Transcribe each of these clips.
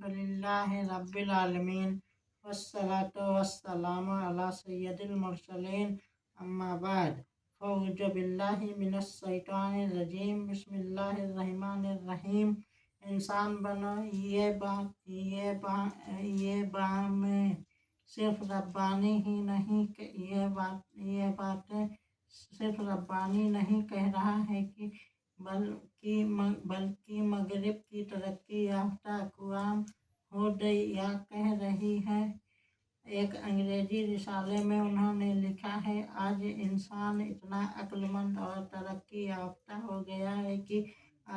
الحمدللہ رب العالمین والصلاة والسلام علی سید المرسلین اما بعد فاعوذ باللہ من الشیطان الرجیم بسم اللہ الرحمن الرحیم انسان بنو یہ بات میں صرف ربانی ہی نہیں یہ باتیں صرف ربانی نہیں کہہ رہا ہے کہ بلکہ مغرب کی ترقی یافتہ اقوام یا کہہ رہی ہے۔ ایک انگریزی رسالے میں انہوں نے لکھا ہے، آج انسان اتنا عقل مند اور ترقی یافتہ ہو گیا ہے کہ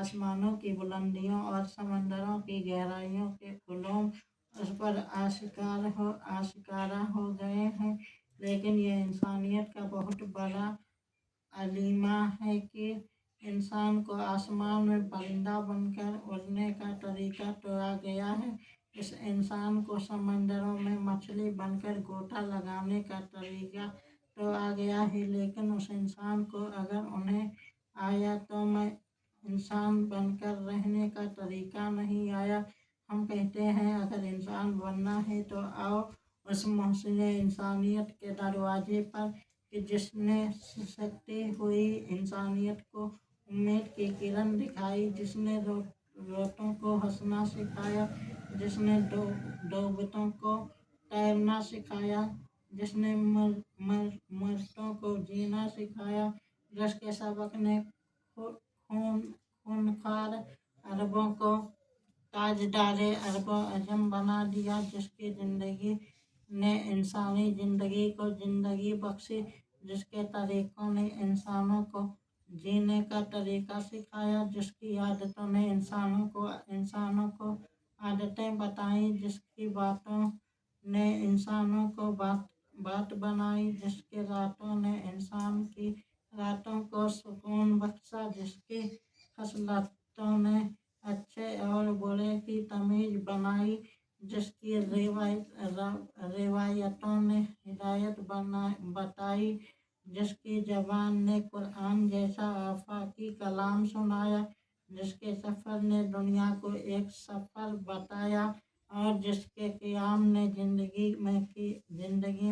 آسمانوں کی بلندیوں اور سمندروں کی گہرائیوں کے علوم اس پر آشکارا ہو گئے ہیں، لیکن یہ انسانیت کا بہت بڑا علامہ ہے کہ انسان کو آسمان میں پرندہ بن کر اڑنے کا طریقہ تو آ گیا ہے، اس انسان کو سمندروں میں مچھلی بن کر غوطہ لگانے کا طریقہ تو آ گیا ہے، لیکن اس انسان کو اگر انہیں آیا تو میں انسان بن کر رہنے کا طریقہ نہیں آیا۔ ہم کہتے ہیں اگر انسان بننا ہے تو آؤ اس محسن انسانیت کے دروازے پر کہ جس نے سسکتی ہوئی انسانیت کو امید کی کرن دکھائی، جس نے روتوں کو ہنسنا سکھایا، جس نے ڈوبتوں کو تیرنا سکھایا، جس نے مرتوں کو جینا سکھایا، جس کے سبق نے خونخوار عربوں کو تاجدار عرب و عجم بنا دیا، جس کی زندگی نے انسانی زندگی کو زندگی بخشی، جس کے طریقوں نے انسانوں کو جینے کا طریقہ سکھایا، جس کی عادتوں نے انسانوں کو عادتیں بتائیں، جس کی باتوں نے انسانوں کو بات بنائی، جس کی راتوں نے انسان کی راتوں کو سکون بخشا، جس کی خصلتوں نے اچھے اور برے کی تمیز بنائی، جس کی روایتوں نے ہدایت بتائی، جس کی زبان نے قرآن جیسا آفاقی کلام سنایا، جس کے سفر نے دنیا کو ایک سفر بتایا، اور جس کے قیام نے زندگی